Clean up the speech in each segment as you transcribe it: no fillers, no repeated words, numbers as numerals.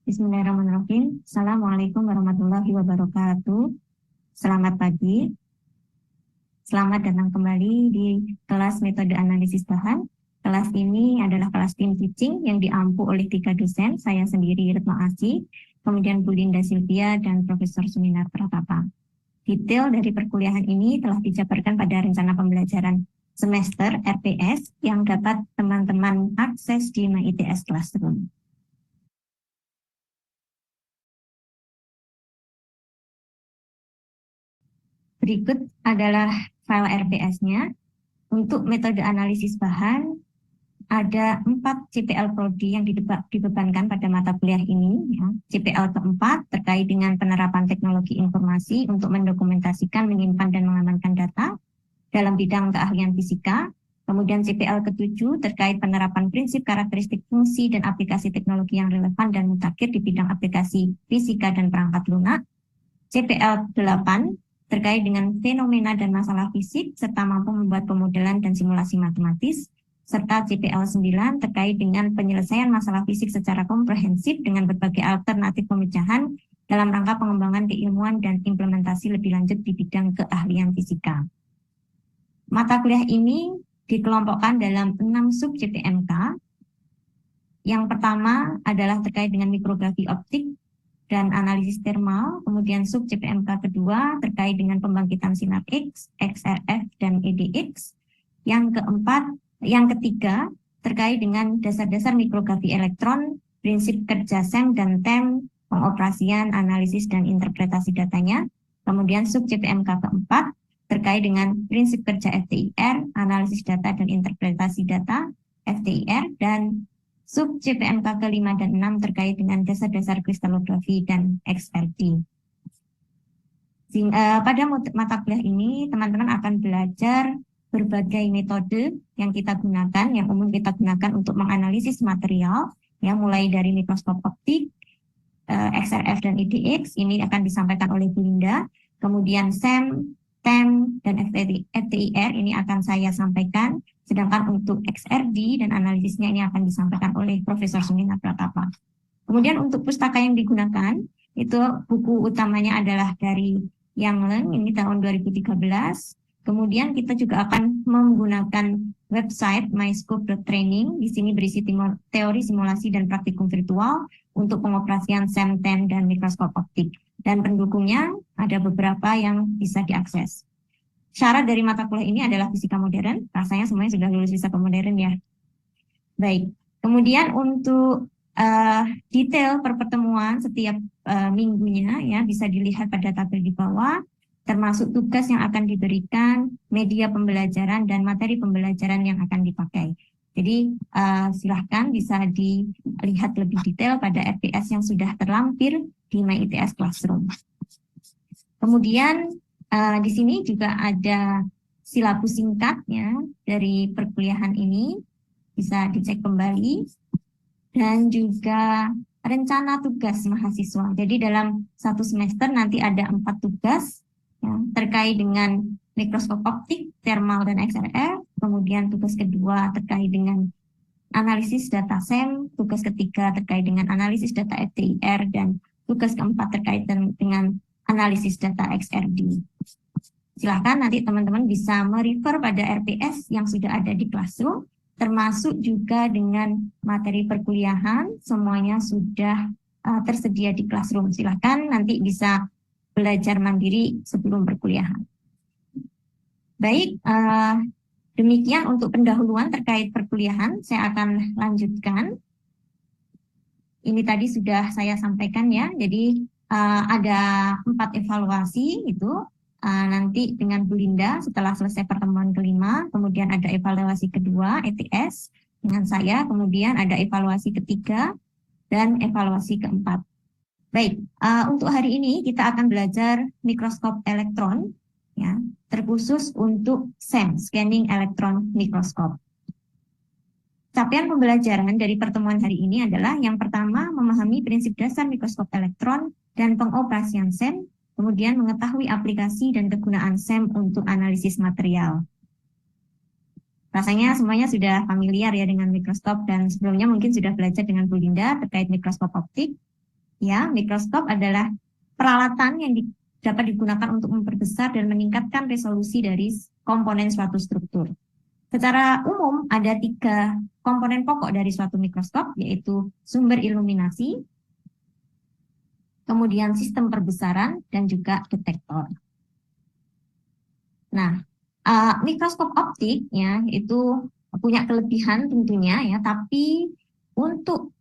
Bismillahirrahmanirrahim. Assalamualaikum warahmatullahi wabarakatuh. Selamat pagi. Selamat datang kembali di kelas metode analisis bahan. Kelas ini adalah kelas team teaching yang diampu oleh 3 dosen, saya sendiri Retno Asih, kemudian Bu Linda Silvia, dan Profesor Suminar Pratapa. Detail dari perkuliahan ini telah dijabarkan pada rencana pembelajaran semester RPS yang dapat teman-teman akses di MyITS Classroom. Berikut adalah file RPS-nya. Untuk metode analisis bahan, ada 4 CPL Prodi yang dibebankan pada mata kuliah ini. Ya. CPL keempat terkait dengan penerapan teknologi informasi untuk mendokumentasikan, menyimpan, dan mengamankan data dalam bidang keahlian fisika. Kemudian CPL ke-7 terkait penerapan prinsip, karakteristik, fungsi, dan aplikasi teknologi yang relevan dan mutakhir di bidang aplikasi fisika dan perangkat lunak. CPL 8 terkait dengan fenomena dan masalah fisik, serta mampu membuat pemodelan dan simulasi matematis, serta CPL 9 terkait dengan penyelesaian masalah fisik secara komprehensif dengan berbagai alternatif pemecahan dalam rangka pengembangan keilmuan dan implementasi lebih lanjut di bidang keahlian fisika. Mata kuliah ini dikelompokkan dalam 6 sub CPMK. Yang pertama adalah terkait dengan mikrografi optik dan analisis thermal, kemudian sub CPMK kedua terkait dengan pembangkitan sinar X, XRF, dan EDX. Yang ketiga terkait dengan dasar-dasar mikrografi elektron, prinsip kerja SEM dan TEM, pengoperasian, analisis, dan interpretasi datanya. Kemudian sub CPMK keempat terkait dengan prinsip kerja FTIR, analisis data dan interpretasi data, FTIR, dan sub CPMK ke-5 dan 6 terkait dengan dasar-dasar kristalografi dan XRD. Pada mata kuliah ini, teman-teman akan belajar berbagai metode yang kita gunakan, yang umum kita gunakan untuk menganalisis material, ya, mulai dari mikroskop optik, XRF, dan EDX, ini akan disampaikan oleh Bu Linda. Kemudian SEM, TEM, dan FTIR ini akan saya sampaikan. Sedangkan untuk XRD dan analisisnya ini akan disampaikan oleh Profesor Suminar Pratapa. Kemudian untuk pustaka yang digunakan, itu buku utamanya adalah dari Yang Leng, ini tahun 2013. Kemudian kita juga akan menggunakan website myscope.training. Di sini berisi teori simulasi dan praktikum virtual untuk pengoperasian SEM, TEM, dan mikroskop optik. Dan pendukungnya ada beberapa yang bisa diakses. Syarat dari mata kuliah ini adalah fisika modern. Rasanya semuanya sudah lulus fisika modern ya. Baik, kemudian untuk detail per pertemuan setiap minggunya ya bisa dilihat pada tabel di bawah, termasuk tugas yang akan diberikan, media pembelajaran, dan materi pembelajaran yang akan dipakai. Jadi silahkan bisa dilihat lebih detail pada RPS yang sudah terlampir di MyITS Classroom. Kemudian di sini juga ada silabus singkatnya dari perkuliahan ini, bisa dicek kembali, dan juga rencana tugas mahasiswa. Jadi dalam satu semester nanti ada 4 tugas ya, terkait dengan mikroskop optik, thermal, dan XRF. Kemudian tugas kedua terkait dengan analisis data SEM, tugas ketiga terkait dengan analisis data FTIR, dan tugas keempat terkait dengan analisis data XRD. Silahkan nanti teman-teman bisa merefer pada RPS yang sudah ada di Classroom, termasuk juga dengan materi perkuliahan, semuanya sudah tersedia di Classroom. Silahkan nanti bisa belajar mandiri sebelum perkuliahan. Baik, demikian untuk pendahuluan terkait perkuliahan. Saya akan lanjutkan. Ini tadi sudah saya sampaikan ya, jadi ada 4 evaluasi itu. Nanti dengan Bu Linda setelah selesai pertemuan kelima, kemudian ada evaluasi kedua ETS dengan saya, kemudian ada evaluasi ketiga dan evaluasi keempat. Baik, untuk hari ini kita akan belajar mikroskop elektron, ya, terkhusus untuk SEM, Scanning Electron Microscope. Capaian pembelajaran dari pertemuan hari ini adalah yang pertama, memahami prinsip dasar mikroskop elektron dan pengoperasian SEM, kemudian mengetahui aplikasi dan kegunaan SEM untuk analisis material. Rasanya semuanya sudah familiar ya dengan mikroskop, dan sebelumnya mungkin sudah belajar dengan Bu Linda terkait mikroskop optik. Ya, mikroskop adalah peralatan yang dapat digunakan untuk memperbesar dan meningkatkan resolusi dari komponen suatu struktur. Secara umum ada 3 komponen pokok dari suatu mikroskop, yaitu sumber iluminasi, kemudian sistem perbesaran, dan juga detektor. Nah, mikroskop optik ya itu punya kelebihan tentunya ya, tapi untuk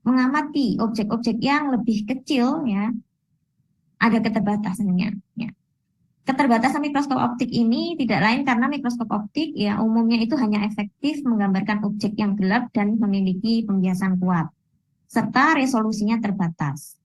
mengamati objek-objek yang lebih kecil ya ada keterbatasannya. Ya. Keterbatasan mikroskop optik ini tidak lain karena mikroskop optik ya umumnya itu hanya efektif menggambarkan objek yang gelap dan memiliki pembiasan kuat, serta resolusinya terbatas.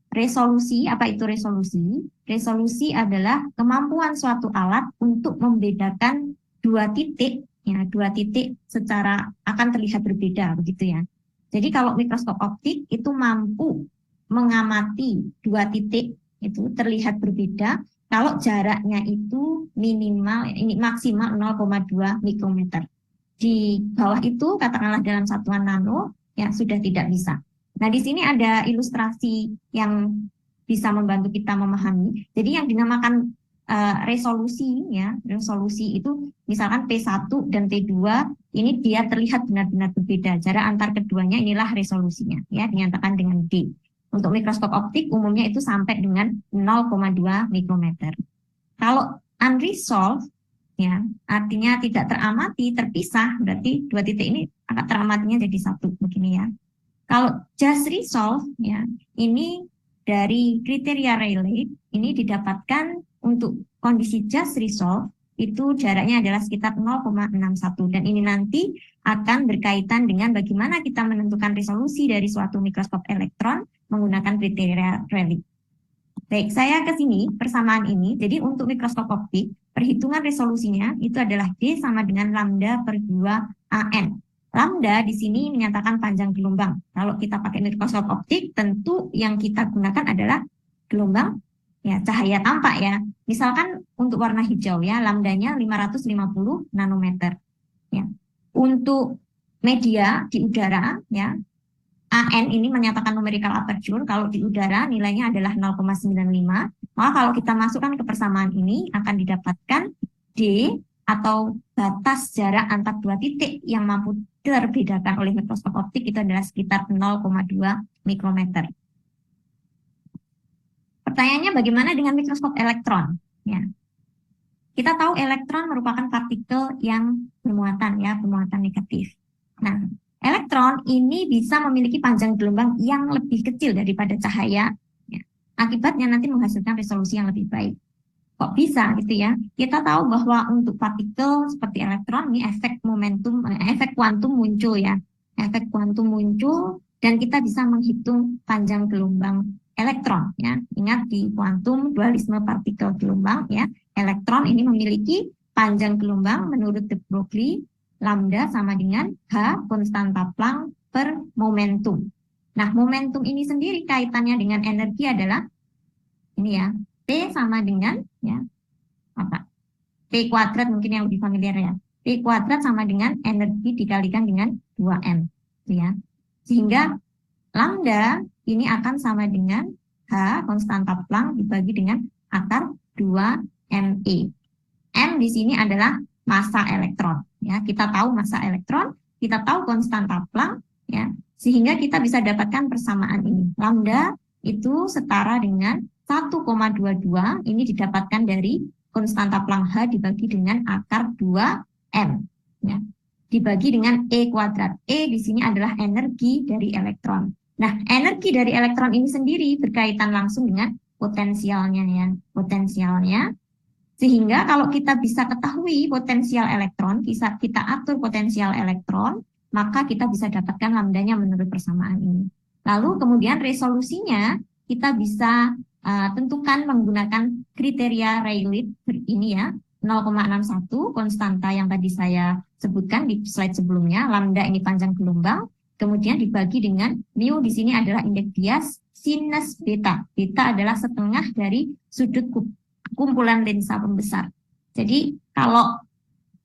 Resolusi, apa itu resolusi? Resolusi adalah kemampuan suatu alat untuk membedakan 2 titik, ya 2 titik secara akan terlihat berbeda, begitu ya. Jadi kalau mikroskop optik itu mampu mengamati 2 titik itu terlihat berbeda kalau jaraknya itu minimal, ini maksimal 0,2 mikrometer. Di bawah itu, katakanlah dalam satuan nano, ya sudah tidak bisa. Nah, di sini ada ilustrasi yang bisa membantu kita memahami. Jadi yang dinamakan resolusi, ya resolusi itu misalkan P1 dan P2, ini dia terlihat benar-benar berbeda. Jarak antar keduanya inilah resolusinya, ya dinyatakan dengan D. Untuk mikroskop optik umumnya itu sampai dengan 0,2 mikrometer. Kalau unresolved, ya artinya tidak teramati, terpisah, berarti 2 titik ini akan teramatinya jadi 1 begini ya. Kalau just resolved, ya ini dari kriteria Rayleigh ini didapatkan untuk kondisi just resolved itu jaraknya adalah sekitar 0,61 dan ini nanti akan berkaitan dengan bagaimana kita menentukan resolusi dari suatu mikroskop elektron menggunakan kriteria Rayleigh. Baik, saya ke sini persamaan ini. Jadi untuk mikroskop optik, perhitungan resolusinya itu adalah D sama dengan lambda per 2 AN. Lambda di sini menyatakan panjang gelombang. Kalau kita pakai mikroskop optik, tentu yang kita gunakan adalah gelombang ya cahaya tampak ya. Misalkan untuk warna hijau ya, lambdanya 550 nanometer. Ya. Untuk media di udara ya, AN ini menyatakan numerical aperture, kalau di udara nilainya adalah 0,95. Maka kalau kita masukkan ke persamaan ini akan didapatkan D atau batas jarak antar 2 titik yang mampu terbedakan oleh mikroskop optik itu adalah sekitar 0,2 mikrometer. Pertanyaannya bagaimana dengan mikroskop elektron? Ya. Kita tahu elektron merupakan partikel yang bermuatan ya, bermuatan negatif. Nah, elektron ini bisa memiliki panjang gelombang yang lebih kecil daripada cahaya. Ya. Akibatnya nanti menghasilkan resolusi yang lebih baik. Kok bisa gitu ya? Kita tahu bahwa untuk partikel seperti elektron ini efek momentum, efek kuantum muncul ya. Efek kuantum muncul dan kita bisa menghitung panjang gelombang elektron ya. Ingat di kuantum dualisme partikel gelombang ya. Elektron ini memiliki panjang gelombang menurut de Broglie lambda sama dengan H konstanta Planck per momentum. Nah, momentum ini sendiri kaitannya dengan energi adalah ini ya. T sama dengan ya apa? T kuadrat mungkin yang lebih familiar ya. T kuadrat sama dengan energi dikalikan dengan 2M ya. Sehingga lambda ini akan sama dengan H konstanta Planck dibagi dengan akar 2ME. M di sini adalah massa elektron ya. Kita tahu massa elektron, kita tahu konstanta Planck ya. Sehingga kita bisa dapatkan persamaan ini. Lambda itu setara dengan 1,22 ini didapatkan dari konstanta Planck H dibagi dengan akar 2M ya. Dibagi dengan E kuadrat. E di sini adalah energi dari elektron. Nah, energi dari elektron ini sendiri berkaitan langsung dengan potensialnya ya. Potensialnya sehingga kalau kita bisa ketahui potensial elektron, kita atur potensial elektron, maka kita bisa dapatkan lambdanya menurut persamaan ini. Lalu kemudian resolusinya kita bisa tentukan menggunakan kriteria Rayleigh ini ya, 0,61 konstanta yang tadi saya sebutkan di slide sebelumnya, lambda ini panjang gelombang, kemudian dibagi dengan mu di sini adalah indeks bias sinus beta. Beta adalah setengah dari sudut kumpulan lensa pembesar. Jadi kalau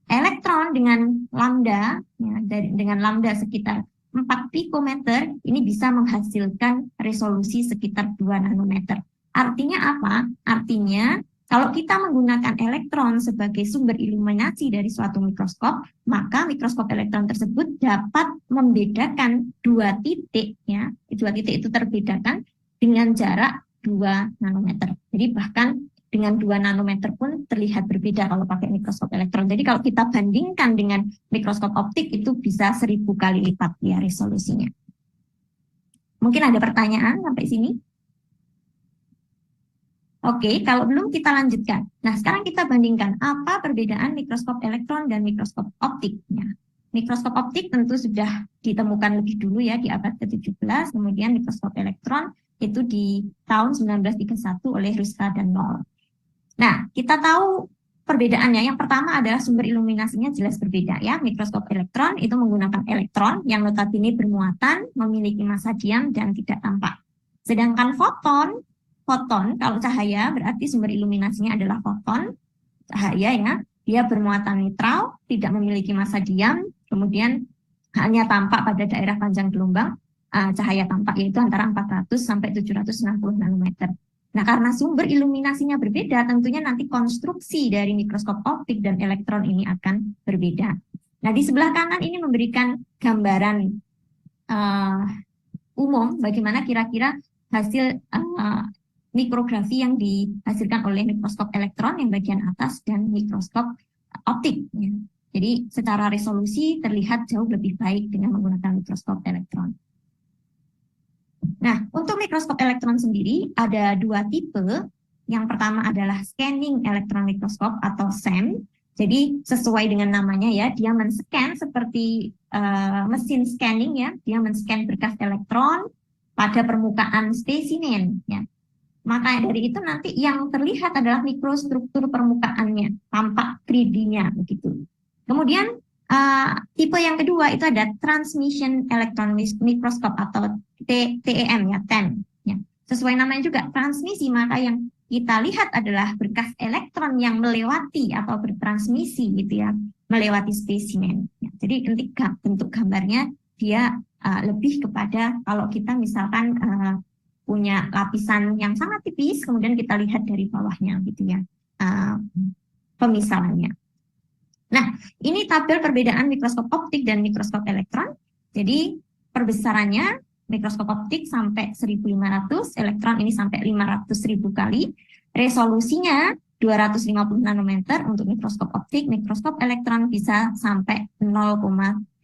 elektron dengan lambda ya, dengan lambda sekitar 4 pikometer ini bisa menghasilkan resolusi sekitar 2 nanometer. Artinya apa? Artinya kalau kita menggunakan elektron sebagai sumber iluminasi dari suatu mikroskop, maka mikroskop elektron tersebut dapat membedakan 2 titik, ya. 2 titik itu terbedakan dengan jarak 2 nanometer. Jadi bahkan dengan 2 nanometer pun terlihat berbeda kalau pakai mikroskop elektron. Jadi kalau kita bandingkan dengan mikroskop optik itu bisa 1000 kali lipat ya resolusinya. Mungkin ada pertanyaan sampai sini? Oke, kalau belum kita lanjutkan. Nah, sekarang kita bandingkan apa perbedaan mikroskop elektron dan mikroskop optiknya. Mikroskop optik tentu sudah ditemukan lebih dulu ya di abad ke-17, kemudian mikroskop elektron itu di tahun 1931 oleh Ruska dan Noll. Nah, kita tahu perbedaannya. Yang pertama adalah sumber iluminasinya jelas berbeda ya. Mikroskop elektron itu menggunakan elektron yang notabene bermuatan, memiliki massa diam dan tidak tampak. Sedangkan foton kalau cahaya berarti sumber iluminasinya adalah foton, cahaya ya, dia bermuatan netral, tidak memiliki massa diam, kemudian hanya tampak pada daerah panjang gelombang, cahaya tampak yaitu antara 400 sampai 760 nanometer. Nah, karena sumber iluminasinya berbeda, tentunya nanti konstruksi dari mikroskop optik dan elektron ini akan berbeda. Nah, di sebelah kanan ini memberikan gambaran umum bagaimana kira-kira hasil mikrografi yang dihasilkan oleh mikroskop elektron yang bagian atas dan mikroskop optik. Ya. Jadi secara resolusi terlihat jauh lebih baik dengan menggunakan mikroskop elektron. Nah, untuk mikroskop elektron sendiri ada 2 tipe. Yang pertama adalah scanning electron microscope atau SEM. Jadi sesuai dengan namanya ya, dia men-scan seperti mesin scanning ya, dia men-scan berkas elektron pada permukaan spesimen ya. Maka dari itu nanti yang terlihat adalah mikrostruktur permukaannya, tampak 3D-nya begitu. Kemudian tipe yang kedua itu ada transmission electron microscope atau TEM ya, TEM. Ya. Sesuai namanya juga transmisi, maka yang kita lihat adalah berkas elektron yang melewati atau bertransmisi gitu ya, melewati spesimen. Ya. Jadi bentuk gambarnya dia lebih kepada kalau kita misalkan punya lapisan yang sangat tipis, kemudian kita lihat dari bawahnya gitu ya, pemisahannya. Nah, ini tabel perbedaan mikroskop optik dan mikroskop elektron. Jadi perbesarannya mikroskop optik sampai 1500, elektron ini sampai 500.000 kali. Resolusinya 250 nanometer untuk mikroskop optik, mikroskop elektron bisa sampai 0,25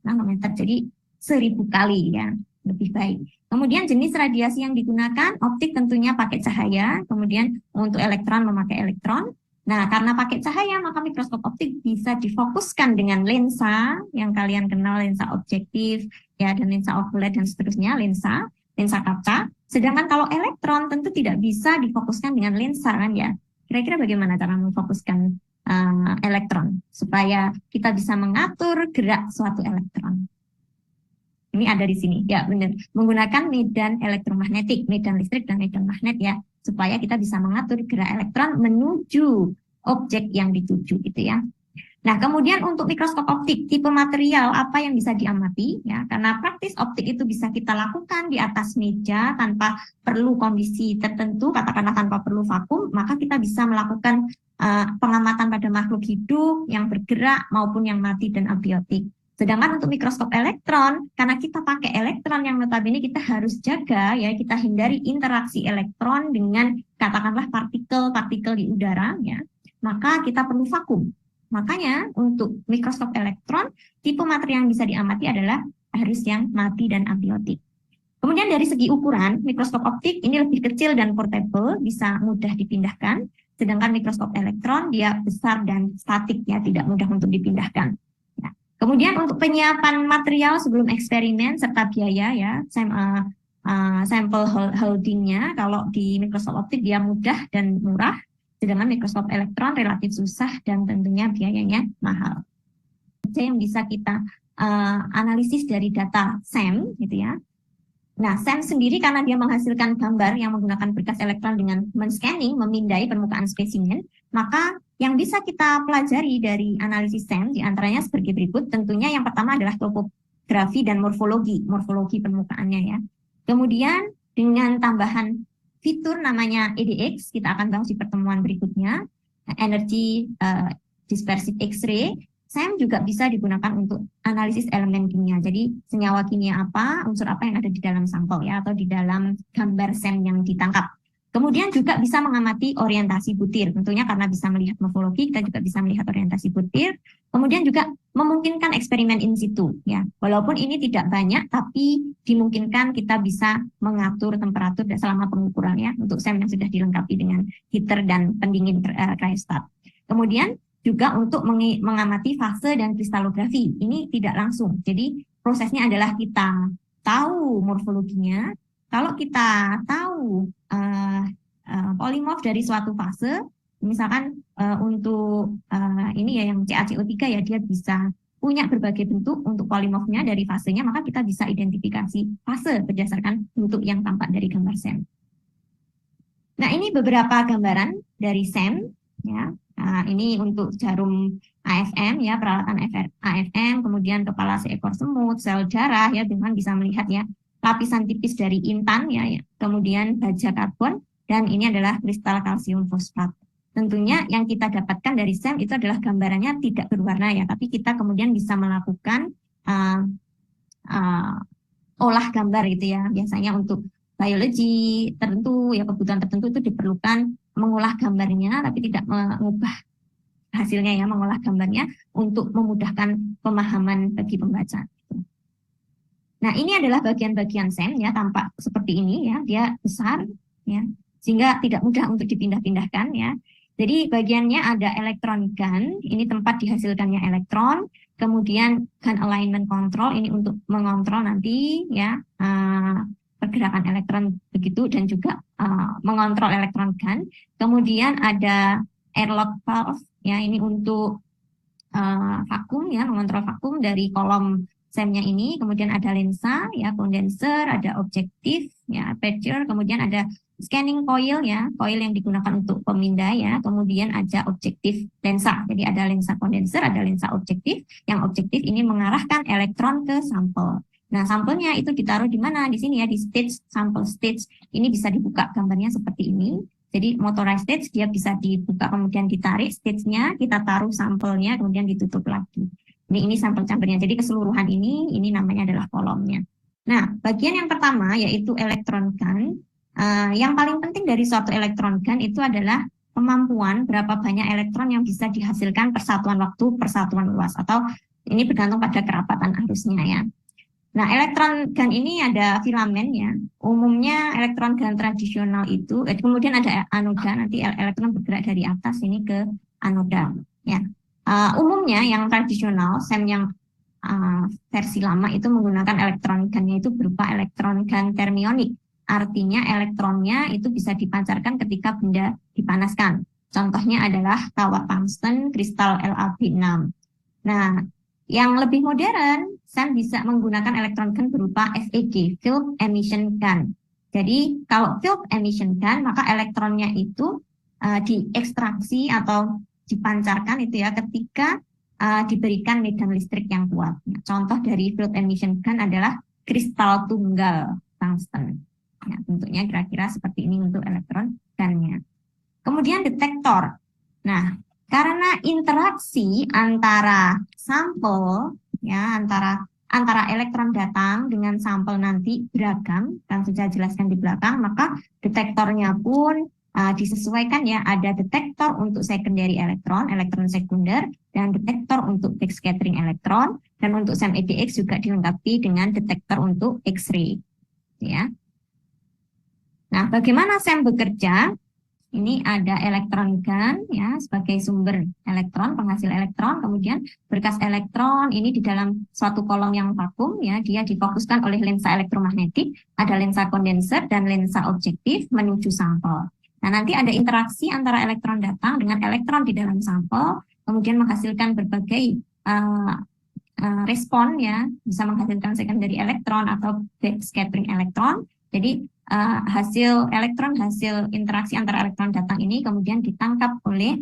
nanometer. Jadi 1000 kali ya, lebih baik. Kemudian jenis radiasi yang digunakan, optik tentunya pakai cahaya, kemudian untuk elektron memakai elektron. Nah, karena pakai cahaya, maka mikroskop optik bisa difokuskan dengan lensa yang kalian kenal, lensa objektif, ya, dan lensa okuler dan seterusnya, lensa kaca. Sedangkan kalau elektron tentu tidak bisa difokuskan dengan lensa kan ya. Kira-kira bagaimana cara memfokuskan elektron supaya kita bisa mengatur gerak suatu elektron? Ini ada di sini, ya benar. Menggunakan medan elektromagnetik, medan listrik dan medan magnet ya, supaya kita bisa mengatur gerak elektron menuju objek yang dituju gitu ya. Nah, kemudian untuk mikroskop optik, tipe material apa yang bisa diamati ya, karena praktis optik itu bisa kita lakukan di atas meja tanpa perlu kondisi tertentu, katakanlah tanpa perlu vakum, maka kita bisa melakukan pengamatan pada makhluk hidup yang bergerak maupun yang mati dan abiotik. Sedangkan untuk mikroskop elektron, karena kita pakai elektron yang notabene kita harus jaga ya, kita hindari interaksi elektron dengan katakanlah partikel-partikel di udara ya, maka kita perlu vakum. Makanya untuk mikroskop elektron, tipe material yang bisa diamati adalah harus yang mati dan abiotik. Kemudian dari segi ukuran, mikroskop optik ini lebih kecil dan portable, bisa mudah dipindahkan. Sedangkan mikroskop elektron dia besar dan statik ya, tidak mudah untuk dipindahkan. Kemudian untuk penyiapan material sebelum eksperimen serta biaya ya, sampel holdingnya kalau di mikroskop optik dia mudah dan murah, sedangkan mikroskop elektron relatif susah dan tentunya biayanya mahal. Yang bisa kita analisis dari data SEM gitu ya. Nah, SEM sendiri karena dia menghasilkan gambar yang menggunakan berkas elektron dengan men-scanning, memindai permukaan spesimen, maka yang bisa kita pelajari dari analisis SEM diantaranya sebagai berikut. Tentunya yang pertama adalah grafi dan morfologi permukaannya ya. Kemudian dengan tambahan fitur namanya EDX, kita akan bahas di pertemuan berikutnya, Energy Dispersive X-ray, SEM juga bisa digunakan untuk analisis elemen kimia. Jadi senyawa kimia apa, unsur apa yang ada di dalam sampel ya, atau di dalam gambar SEM yang ditangkap. Kemudian juga bisa mengamati orientasi butir, tentunya karena bisa melihat morfologi, kita juga bisa melihat orientasi butir. Kemudian juga memungkinkan eksperimen in situ, ya. Walaupun ini tidak banyak, tapi dimungkinkan kita bisa mengatur temperatur selama pengukuran ya, untuk SEM yang sudah dilengkapi dengan heater dan pendingin cryostat. Kemudian juga untuk mengamati fase dan kristalografi, ini tidak langsung. Jadi prosesnya adalah kita tahu morfologinya. Kalau kita tahu polimorf dari suatu fase, misalkan untuk ini ya yang CaCO3 ya, dia bisa punya berbagai bentuk untuk polimorfnya dari fasenya, maka kita bisa identifikasi fase berdasarkan bentuk yang tampak dari gambar SEM. Nah, ini beberapa gambaran dari SEM ya. Ini untuk jarum AFM ya, peralatan AFM, kemudian kepala seekor semut, sel darah ya, dengan bisa melihat ya lapisan tipis dari intan ya, kemudian baja karbon, dan ini adalah kristal kalsium fosfat. Tentunya yang kita dapatkan dari SEM itu adalah gambarannya tidak berwarna ya, tapi kita kemudian bisa melakukan olah gambar gitu ya. Biasanya untuk biologi tertentu ya, kebutuhan tertentu itu diperlukan mengolah gambarnya, tapi tidak mengubah hasilnya ya, mengolah gambarnya untuk memudahkan pemahaman bagi pembaca. Nah, ini adalah bagian-bagian SEM ya, tampak seperti ini ya, dia besar ya, sehingga tidak mudah untuk dipindah-pindahkan ya. Jadi bagiannya ada elektron gun, ini tempat dihasilkannya elektron, kemudian gun alignment control, ini untuk mengontrol nanti ya pergerakan elektron begitu, dan juga mengontrol elektron gun. Kemudian ada airlock valve ya, ini untuk vakum ya, mengontrol vakum dari kolom SEM-nya ini. Kemudian ada lensa ya, kondenser, ada objektif ya, aperture, kemudian ada scanning coil ya, coil yang digunakan untuk pemindah ya, kemudian ada objektif lensa. Jadi ada lensa kondenser, ada lensa objektif. Yang objektif ini mengarahkan elektron ke sampel. Nah, sampelnya itu ditaruh di mana? Di sini ya, di stage, sample stage. Ini bisa dibuka gambarnya seperti ini. Jadi motorized stage dia bisa dibuka, kemudian ditarik stage-nya, kita taruh sampelnya, kemudian ditutup lagi. Ini sampel chambernya. Jadi keseluruhan ini namanya adalah kolomnya. Nah, bagian yang pertama yaitu elektron gun. Yang paling penting dari suatu elektron gun itu adalah kemampuan berapa banyak elektron yang bisa dihasilkan per satuan waktu, per satuan luas, atau ini bergantung pada kerapatan arusnya ya. Nah, elektron gun ini ada filamen ya. Umumnya elektron gun tradisional itu, kemudian ada anoda, nanti elektron bergerak dari atas ini ke anoda ya. Umumnya yang tradisional, SEM yang versi lama itu menggunakan elektron gunnya itu berupa elektron gun termionik. Artinya elektronnya itu bisa dipancarkan ketika benda dipanaskan. Contohnya adalah kawat tungsten kristal LaB6. Nah, yang lebih modern, SEM bisa menggunakan elektron gun berupa FEG, Field Emission Gun. Jadi kalau Field Emission Gun, maka elektronnya itu diekstraksi atau dipancarkan itu ya ketika diberikan medan listrik yang kuat. Nah, contoh dari field emission gun adalah kristal tunggal tungsten. Ya, bentuknya kira-kira seperti ini untuk elektron gunnya. Kemudian detektor. Nah, karena interaksi antara sampel ya, antara elektron datang dengan sampel nanti beragam, kan sudah jelaskan di belakang, maka detektornya pun disesuaikan ya, ada detektor untuk secondary elektron sekunder, dan detektor untuk backscattering elektron, dan untuk SEM EDX juga dilengkapi dengan detektor untuk X-ray ya. Nah, bagaimana SEM bekerja? Ini ada elektron gun ya sebagai sumber elektron, penghasil elektron, kemudian berkas elektron ini di dalam suatu kolom yang vakum ya, dia difokuskan oleh lensa elektromagnetik, ada lensa kondenser dan lensa objektif menuju sampel. Nah, nanti ada interaksi antara elektron datang dengan elektron di dalam sampel, kemudian menghasilkan berbagai respon ya, bisa menghasilkan secondary elektron atau backscattering elektron. Jadi hasil interaksi antara elektron datang ini kemudian ditangkap oleh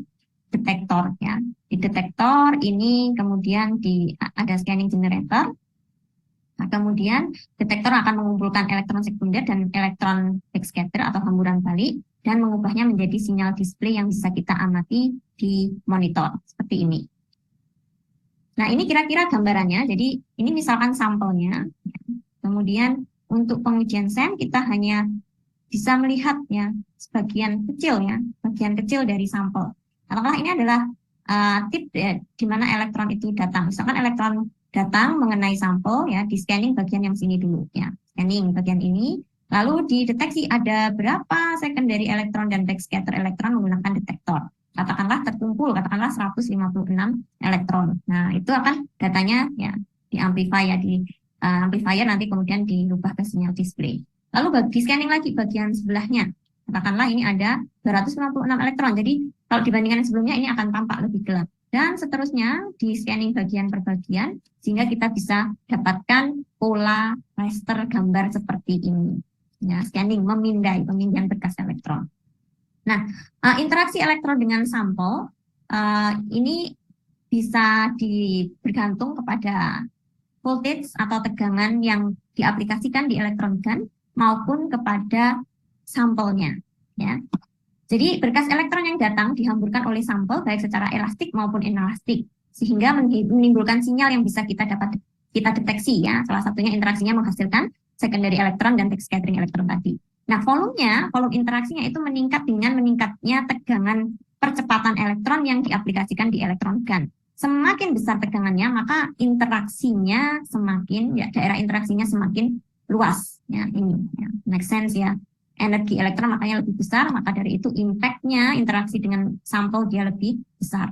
detektor ya. Di detektor ini kemudian ada scanning generator. Nah, kemudian detektor akan mengumpulkan elektron sekunder dan elektron backscatter atau hamburan balik dan mengubahnya menjadi sinyal display yang bisa kita amati di monitor seperti ini. Nah, ini kira-kira gambarannya. Jadi ini misalkan sampelnya. Kemudian untuk pengujian SEM kita hanya bisa melihatnya sebagian kecil dari sampel. Katakanlah ini adalah tip di mana elektron itu datang. Misalkan elektron datang mengenai sampel ya, di scanning bagian yang sini dulu ya, scanning bagian ini, lalu dideteksi ada berapa secondary elektron dan backscatter elektron menggunakan detektor. Katakanlah terkumpul, katakanlah 156 elektron. Nah, itu akan datanya ya di amplify ya, di amplifier nanti kemudian dirubah ke sinyal display. Lalu di scanning lagi bagian sebelahnya, katakanlah ini ada 256 elektron. Jadi kalau dibandingkan yang sebelumnya ini akan tampak lebih gelap. Dan seterusnya di scanning bagian per bagian sehingga kita bisa dapatkan pola raster gambar seperti ini. Ya, scanning pemindahan berkas elektron. Nah, interaksi elektron dengan sampel ini bisa bergantung kepada voltage atau tegangan yang diaplikasikan di elektron gun maupun kepada sampelnya. Ya. Jadi berkas elektron yang datang dihamburkan oleh sampel baik secara elastik maupun inelastik sehingga menimbulkan sinyal yang bisa kita deteksi ya. Salah satunya interaksinya menghasilkan secondary elektron dan backscattering elektron tadi. Nah, volume interaksinya itu meningkat dengan meningkatnya tegangan percepatan elektron yang diaplikasikan di elektron gun. Semakin besar tegangannya, maka interaksinya daerah interaksinya semakin luas ya, ini ya, make sense ya. Energi elektron makanya lebih besar, maka dari itu impact-nya interaksi dengan sampel dia lebih besar.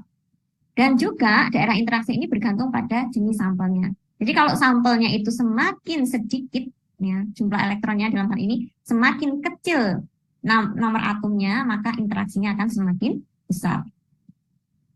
Dan juga daerah interaksi ini bergantung pada jenis sampelnya. Jadi kalau sampelnya itu semakin sedikit, ya, jumlah elektronnya dalam hal ini semakin kecil nomor atomnya, maka interaksinya akan semakin besar.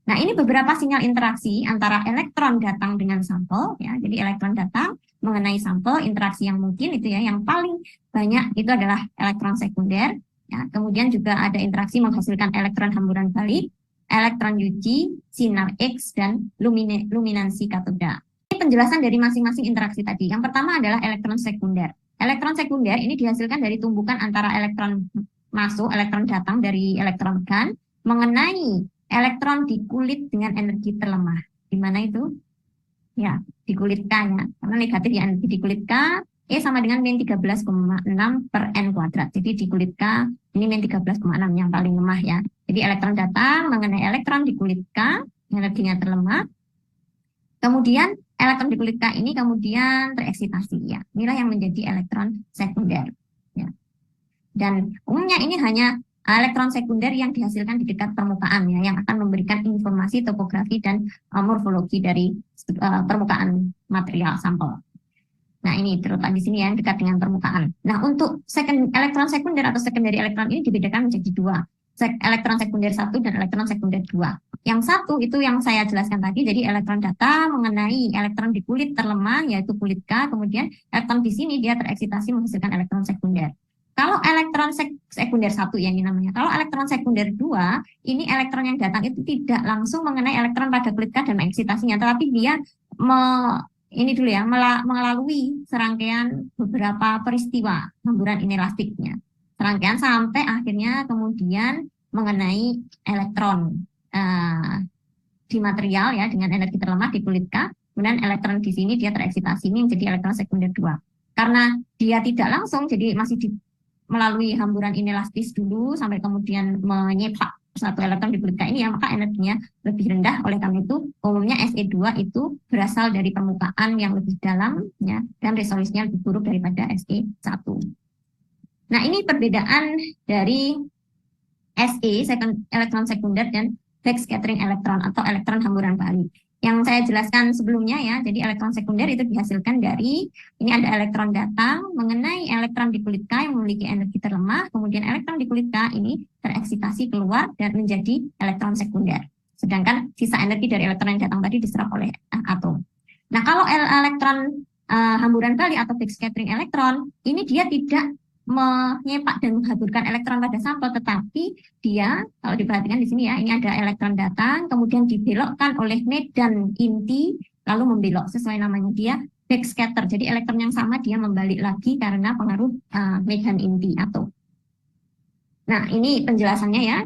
Nah, ini beberapa sinyal interaksi antara elektron datang dengan sampel, ya. Jadi elektron datang mengenai sampel, interaksi yang mungkin itu ya, yang paling banyak itu adalah elektron sekunder. Ya. Kemudian juga ada interaksi menghasilkan elektron hamburan balik, elektron UG, sinar X, dan luminansi katoda. Ini penjelasan dari masing-masing interaksi tadi. Yang pertama adalah elektron sekunder. Elektron sekunder ini dihasilkan dari tumbukan antara elektron elektron datang dari elektron gun mengenai elektron di kulit dengan energi terlemah. Di mana itu? Ya, di kulit K ya. Karena negatif ya energi di kulit K, E sama dengan min 13,6 per N kuadrat. Jadi di kulit K, ini min 13,6 yang paling lemah ya. Jadi elektron datang mengenai elektron di kulit K, energinya terlemah. Kemudian elektron di kulit K ini kemudian tereksitasi ya. Inilah yang menjadi elektron sekunder. Ya. Dan umumnya ini hanya elektron sekunder yang dihasilkan di dekat permukaan ya, yang akan memberikan informasi topografi dan morfologi dari permukaan material sampel. Nah, ini terletak di sini yang dekat dengan permukaan. Nah, untuk elektron sekunder atau secondary elektron ini dibedakan menjadi dua. Elektron sekunder 1 dan elektron sekunder 2. Yang satu itu yang saya jelaskan tadi, jadi elektron data mengenai elektron di kulit terlemah, yaitu kulit K, kemudian elektron di sini dia tereksitasi menghasilkan elektron sekunder. Kalau elektron sekunder 1 ya ini namanya. Kalau elektron sekunder 2, ini elektron yang datang itu tidak langsung mengenai elektron pada kulit K dan mengeksitasinya, tetapi dia melalui serangkaian beberapa peristiwa hamburan inelastiknya. Serangkaian sampai akhirnya kemudian mengenai elektron di material ya dengan energi terlemah di kulit K, kemudian elektron di sini dia tereksitasi ini menjadi elektron sekunder 2. Karena dia tidak langsung, jadi masih melalui hamburan inelastis dulu sampai kemudian menyepak satu elektron di kulit K ini ya, maka energinya lebih rendah. Oleh karena itu umumnya Se2 itu berasal dari permukaan yang lebih dalam ya, dan resolusinya lebih buruk daripada Se1. Nah, ini perbedaan dari Se elektron sekunder dan backscattering elektron atau elektron hamburan balik. Yang saya jelaskan sebelumnya ya, jadi elektron sekunder itu dihasilkan dari, ini ada elektron datang mengenai elektron di kulit K yang memiliki energi terlemah, kemudian elektron di kulit K ini tereksitasi keluar dan menjadi elektron sekunder. Sedangkan sisa energi dari elektron yang datang tadi diserap oleh atom. Nah, kalau elektron hamburan balik atau backscattering elektron, ini dia tidak menyepak dan menghaburkan elektron pada sampel, tetapi dia kalau diperhatikan di sini ya, ini ada elektron datang kemudian dibelokkan oleh medan inti lalu membelok sesuai namanya, dia backscatter. Jadi elektron yang sama dia membalik lagi karena pengaruh medan inti atom. Nah, ini penjelasannya ya.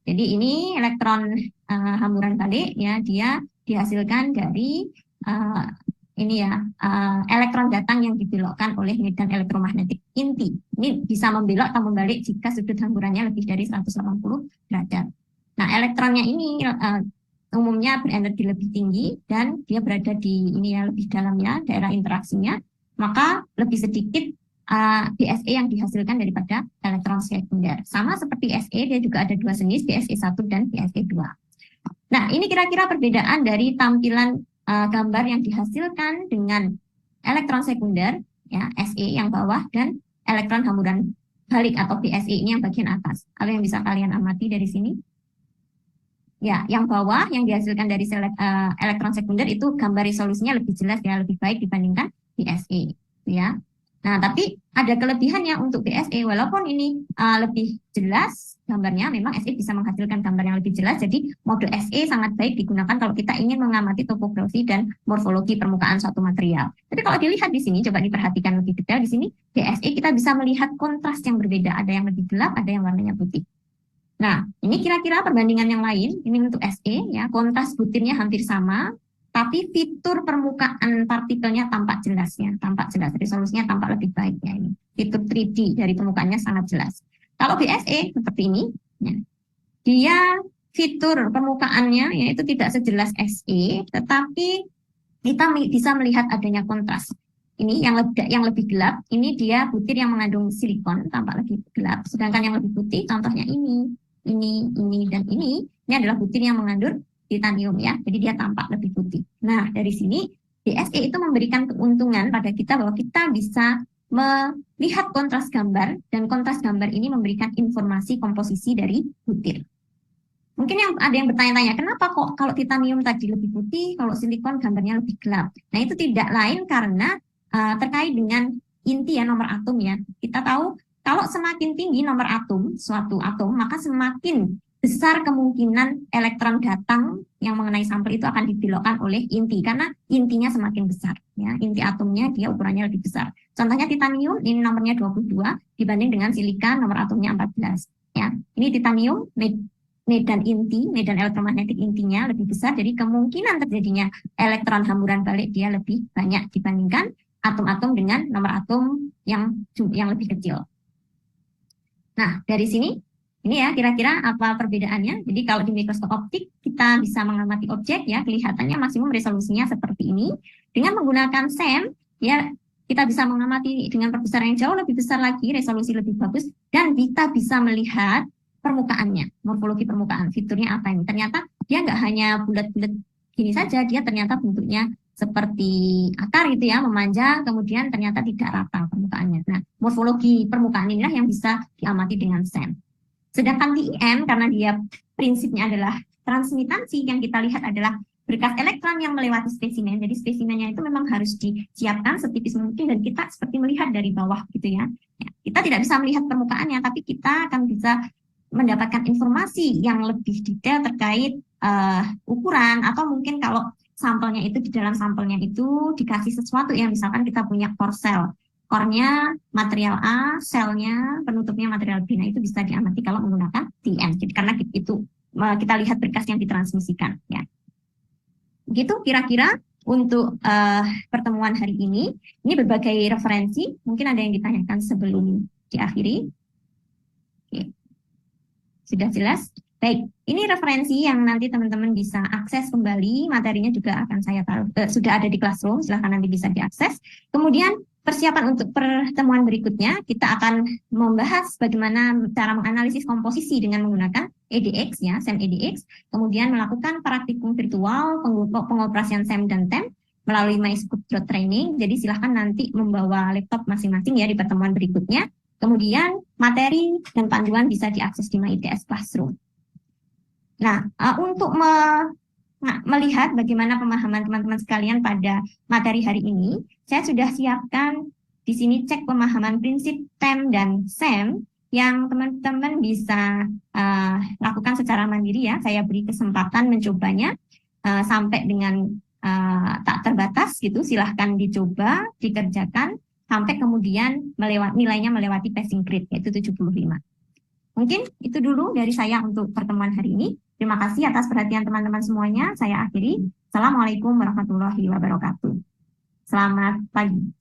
Jadi ini elektron hamburan balik ya, dia dihasilkan dari elektron datang yang dibelokkan oleh medan elektromagnetik inti. Ini bisa membelok atau membalik jika sudut hamburannya lebih dari 180 derajat. Nah, elektronnya ini umumnya berenergi lebih tinggi dan dia berada di lebih dalam ya, daerah interaksinya, maka lebih sedikit BSE yang dihasilkan daripada elektron sekunder. Sama seperti SE, dia juga ada dua jenis, BSE1 dan BSE2. Nah, ini kira-kira perbedaan dari tampilan gambar yang dihasilkan dengan elektron sekunder, ya, SE yang bawah, dan elektron hamburan balik atau BSE ini yang bagian atas. Apa yang bisa kalian amati dari sini? Ya, yang bawah yang dihasilkan dari elektron sekunder itu gambar resolusinya lebih jelas ya, lebih baik dibandingkan BSE, ya. Nah, tapi ada kelebihannya untuk BSE, walaupun ini lebih jelas gambarnya, memang SE bisa menghasilkan gambar yang lebih jelas, jadi mode SE sangat baik digunakan kalau kita ingin mengamati topografi dan morfologi permukaan suatu material. Tapi kalau dilihat di sini, coba diperhatikan lebih detail di sini, BSE kita bisa melihat kontras yang berbeda, ada yang lebih gelap, ada yang warnanya putih. Nah, ini kira-kira perbandingan yang lain, ini untuk SE, ya, kontras butirnya hampir sama, tapi fitur permukaan partikelnya tampak jelas, resolusinya tampak lebih baik ya ini. Fitur 3D dari permukaannya sangat jelas. Kalau BSE seperti ini, ya, dia fitur permukaannya yaitu tidak sejelas SE, tetapi kita bisa melihat adanya kontras. Ini yang lebih gelap, ini dia butir yang mengandung silikon, tampak lebih gelap. Sedangkan yang lebih putih, contohnya ini, dan ini adalah butir yang mengandung titanium ya, jadi dia tampak lebih putih. Nah, dari sini BSE itu memberikan keuntungan pada kita bahwa kita bisa melihat kontras gambar, dan kontras gambar ini memberikan informasi komposisi dari butir. Mungkin ada yang bertanya-tanya, kenapa kok kalau titanium tadi lebih putih, kalau silikon gambarnya lebih gelap? Nah, itu tidak lain karena terkait dengan inti ya, nomor atom ya. Kita tahu kalau semakin tinggi nomor atom, suatu atom, maka semakin besar kemungkinan elektron datang yang mengenai sampel itu akan dibelokkan oleh inti, karena intinya semakin besar. Ya, inti atomnya dia ukurannya lebih besar. Contohnya titanium, ini nomornya 22, dibanding dengan silika nomor atomnya 14. Ya, ini titanium, medan elektromagnetik intinya lebih besar, jadi kemungkinan terjadinya elektron hamburan balik dia lebih banyak dibandingkan atom-atom dengan nomor atom yang lebih kecil. Nah, dari sini, ini ya kira-kira apa perbedaannya. Jadi kalau di mikroskop optik kita bisa mengamati objek ya, kelihatannya maksimum resolusinya seperti ini. Dengan menggunakan SEM ya kita bisa mengamati dengan perbesaran yang jauh lebih besar lagi, resolusi lebih bagus, dan kita bisa melihat permukaannya, morfologi permukaan, fiturnya apa ini. Ternyata dia nggak hanya bulat-bulat gini saja, dia ternyata bentuknya seperti akar gitu ya, memanjang, kemudian ternyata tidak rata permukaannya. Nah, morfologi permukaan inilah yang bisa diamati dengan SEM. Sedangkan TEM, karena dia prinsipnya adalah transmitansi, yang kita lihat adalah berkas elektron yang melewati spesimen. Jadi spesimennya itu memang harus disiapkan setipis mungkin, dan kita seperti melihat dari bawah gitu ya. Kita tidak bisa melihat permukaannya, tapi kita akan bisa mendapatkan informasi yang lebih detail terkait ukuran, atau mungkin kalau sampelnya itu, di dalam sampelnya itu dikasih sesuatu yang misalkan kita punya core cell. Core-nya material A, selnya penutupnya material B. Nah, itu bisa diamati kalau menggunakan TEM. Jadi karena itu kita lihat berkas yang ditransmisikan ya. Gitu kira-kira untuk pertemuan hari ini. Ini berbagai referensi, mungkin ada yang ditanyakan sebelum diakhiri. Oke. Sudah jelas? Baik, ini referensi yang nanti teman-teman bisa akses kembali, materinya juga akan saya taruh, sudah ada di Classroom, silahkan nanti bisa diakses. Kemudian persiapan untuk pertemuan berikutnya, kita akan membahas bagaimana cara menganalisis komposisi dengan menggunakan EDX, ya, SEM EDX, kemudian melakukan praktikum virtual, pengoperasian SEM dan TEM, melalui MyScoop.training, jadi silahkan nanti membawa laptop masing-masing ya di pertemuan berikutnya. Kemudian materi dan panduan bisa diakses di MyITS Classroom. Nah, untuk melihat bagaimana pemahaman teman-teman sekalian pada materi hari ini, saya sudah siapkan di sini cek pemahaman prinsip TEM dan SEM yang teman-teman bisa lakukan secara mandiri ya. Saya beri kesempatan mencobanya sampai dengan tak terbatas gitu, silahkan dicoba, dikerjakan, sampai kemudian nilainya melewati passing grade, yaitu 75. Mungkin itu dulu dari saya untuk pertemuan hari ini. Terima kasih atas perhatian teman-teman semuanya. Saya akhiri. Assalamualaikum warahmatullahi wabarakatuh. Selamat pagi.